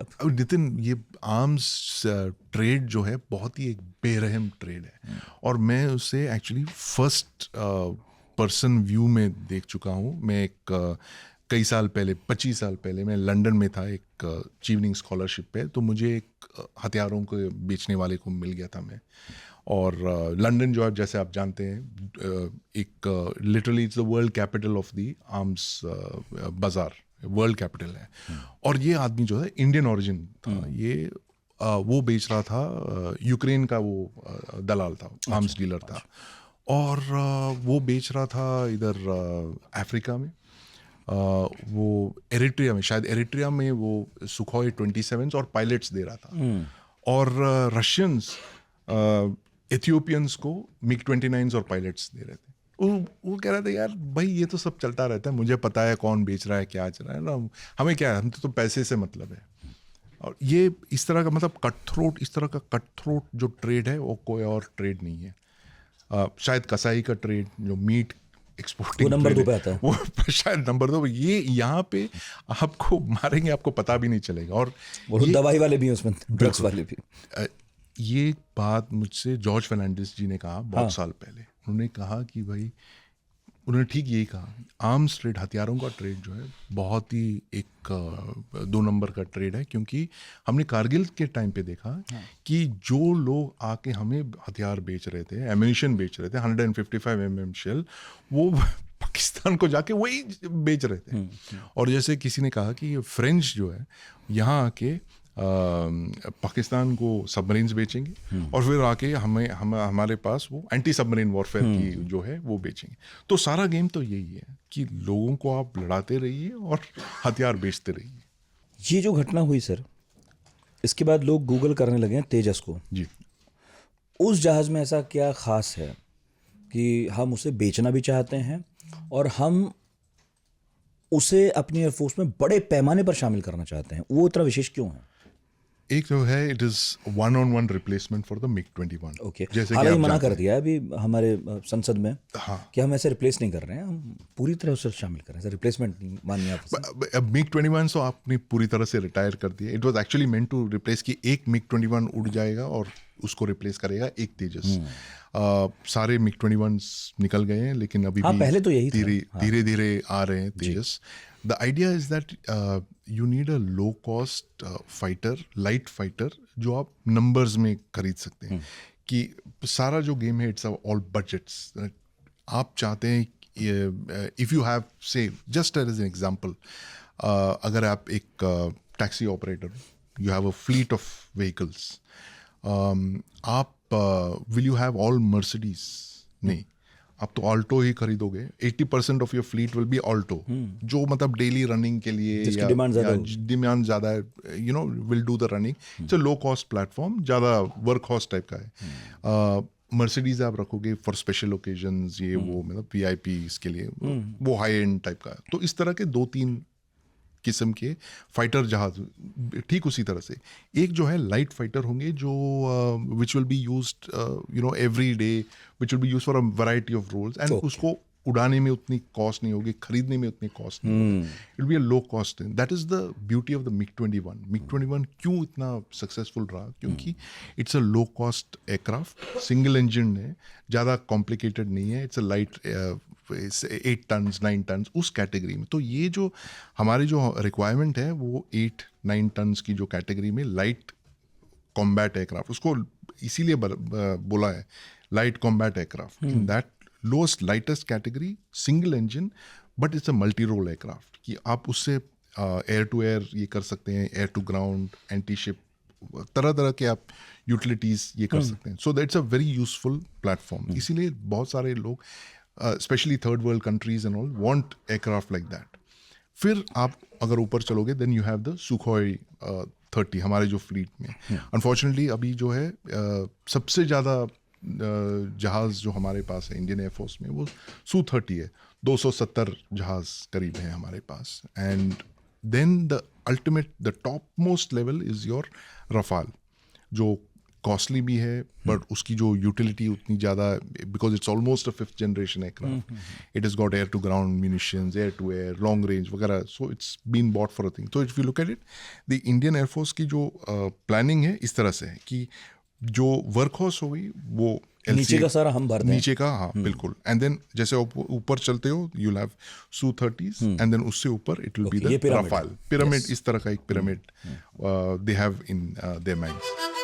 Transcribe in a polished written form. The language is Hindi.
अब नितिन, ये आर्म्स ट्रेड जो है बहुत ही एक बेरहम ट्रेड है, और मैं उसे एक्चुअली फर्स्ट पर्सन व्यू में देख चुका हूँ। मैं कई साल पहले, 25 साल पहले, मैं लंदन में था एक चीवनिंग स्कॉलरशिप पे, तो मुझे एक हथियारों को बेचने वाले को मिल गया था मैं। और लंदन जो है, जैसे आप जानते हैं, एक literally it's the world capital of the arms बाजार, वर्ल्ड कैपिटल है। और ये आदमी जो है इंडियन ओरिजिन था। ये वो बेच रहा था, यूक्रेन का वो दलाल था, आर्म्स डीलर था। और वो बेच रहा था इधर अफ्रीका में, वो एरिट्रिया में, शायद एरिट्रिया में वो सुखोई 27 और पायलट्स दे रहा था। और रशियंस एथियोपियंस को मिग 29 और पायलट्स दे रहे थे। वो कह रहा था, यार भाई ये तो सब चलता रहता है, मुझे पता है कौन बेच रहा है, क्या चल रहा है ना, हमें क्या है, हम तो पैसे से मतलब है। और ये इस तरह का मतलब इस तरह का कट थ्रोट जो ट्रेड है, वो कोई और ट्रेड नहीं है। शायद कसाई का ट्रेड, जो मीट वो एक्सपोर्टिंग नंबर ट्रेड 2 पे है, आता है। वो शायद नंबर 2। ये यहाँ पे आपको मारेंगे, आपको पता भी नहीं चलेगा। और वो ये दवाई वाले भी हैं उसमें, ड्रग्स बिल्कुल, वाले भी। ये बात मुझसे जॉर्ज फर्नांडिस जी ने कहा बहुत हाँ। साल पहले। उन्होंने कहा कि भाई, उन्होंने ठीक यही कहा, आर्म्स ट्रेड, हथियारों का ट्रेड जो है बहुत ही एक 2 नंबर का ट्रेड है। क्योंकि हमने कारगिल के टाइम पे देखा कि जो लोग आके हमें हथियार बेच रहे थे, एम्यूनिशन बेच रहे थे, 155 शेल, वो पाकिस्तान को जाके वही बेच रहे थे। और जैसे किसी ने कहा कि ये फ्रेंच जो है यहाँ आके पाकिस्तान को सबमरीन्स बेचेंगे, और फिर आके हमारे पास वो एंटी सबमरीन वॉरफेयर की जो है वो बेचेंगे। तो सारा गेम तो यही है कि लोगों को आप लड़ाते रहिए और हथियार बेचते रहिए। ये जो घटना हुई सर, इसके बाद लोग गूगल करने लगे हैं तेजस को। जी। उस जहाज में ऐसा क्या खास है कि हम उसे बेचना भी चाहते हैं और हम उसे अपनी एयरफोर्स में बड़े पैमाने पर शामिल करना चाहते हैं? वो इतना विशेष क्यों है? एक जो है, it is 1-on-1 replacement for the MiG 21। Okay, जैसे कि हालांकि आप मना जानते कर हैं। दिया है अभी हमारे संसद में हाँ। कि हम ऐसे रिप्लेस नहीं कर रहे हैं, हम पूरी तरह उसे शामिल कर रहे हैं। रिप्लेसमेंट नहीं मानिए आप इसे। अब मिग 21 तो आपने पूरी तरह से रिटायर कर दिया। It was actually meant to replace, कि एक मिग 21 उड़ जाएगा और उसको रिप्लेस करेगा एक तेजस। सारे मिग 21 निकल गए हैं, लेकिन अभी हाँ, भी पहले तो यही था। धीरे धीरे आ रहे हैं Tejas. The idea is that you need a low cost fighter, light fighter, जो आप नंबर्स में खरीद सकते हैं। कि सारा जो गेम है, इट्स ऑल बजट्स। आप चाहते हैं, if you have, say just as an example, अगर आप एक taxi operator, you have a fleet of vehicles, आप will you have all Mercedes? नहीं, आप तो ऑल्टो ही खरीदोगे। 80% of your fleet will be Alto, जो मतलब डेली रनिंग के लिए, जिसकी या डिमांड ज़्यादा होगी। डिमांड ज़्यादा है, you know, will do the running. It's a low cost platform, ज़्यादा वर्क हॉर्स टाइप का है। मर्सिडीज आप रखोगे फॉर स्पेशल ओकेजन्स, ये वो, मतलब VIP इसके लिए, वो हाई एंड टाइप का है। तो इस तरह के 2-3 किस्म के फाइटर जहाज, ठीक उसी तरह से एक जो है लाइट फाइटर होंगे, जो which will be used you know every day, which will be used for a variety of roles, and उसको उड़ाने में उतनी कॉस्ट नहीं होगी, खरीदने में उतनी कॉस्ट नहीं होगी। It will be a low cost. That is the beauty of the MiG 21। MiG 21 क्यों इतना सक्सेसफुल रहा? क्योंकि it's a low cost aircraft, single engine है, ज़्यादा कॉम्प्लिकेटेड नहीं है, it's a light 8 ton 9 ton उस कैटेगरी में। तो ये जो हमारी जो रिक्वायरमेंट है, वो 8-9 टन की जो कैटेगरी में लाइट कॉम्बैट एयरक्राफ्ट, उसको इसीलिए बोला है light combat aircraft. In that lowest lightest category, single engine, but it's a multi role aircraft, कि आप उससे एयर टू एयर ये कर सकते हैं, air to ground, anti ship, तरह तरह के आप यूटिलिटीज ये कर सकते हैं। So that's a very useful platform. इसीलिए बहुत सारे लोग, specially third world countries and all, want aircraft like that. फिर आप अगर ऊपर चलोगे, then you have the Sukhoi 30 हमारे जो फ्लीट में। अनफॉर्चुनेटली अभी जो है, सबसे ज़्यादा जहाज़ जो हमारे पास है इंडियन एयरफोर्स में, वो Su-30 है। 270 जहाज़ करीब हैं हमारे पास। And then the ultimate, the top most level is your Rafale, जो कॉस्टली भी है, बट उसकी जो यूटिलिटी उतनी ज़्यादा, because it's almost a 5th generation aircraft, it is got air to ground munitions, air to air, long range वगैरह, so it's been bought for a thing. तो if you look at it, the Indian air force की जो प्लानिंग है इस तरह से है कि जो वर्क हॉर्स हो गई वो नीचे का सारा हम भरते हैं. नीचे का, हाँ बिल्कुल. एंड देन जैसे ऊपर चलते हो you have Su-30s, and then उससे ऊपर इट विल बी द ये pyramid राफेल है. पिरामिड. Yes. इस तरह का एक pyramid they have in their minds.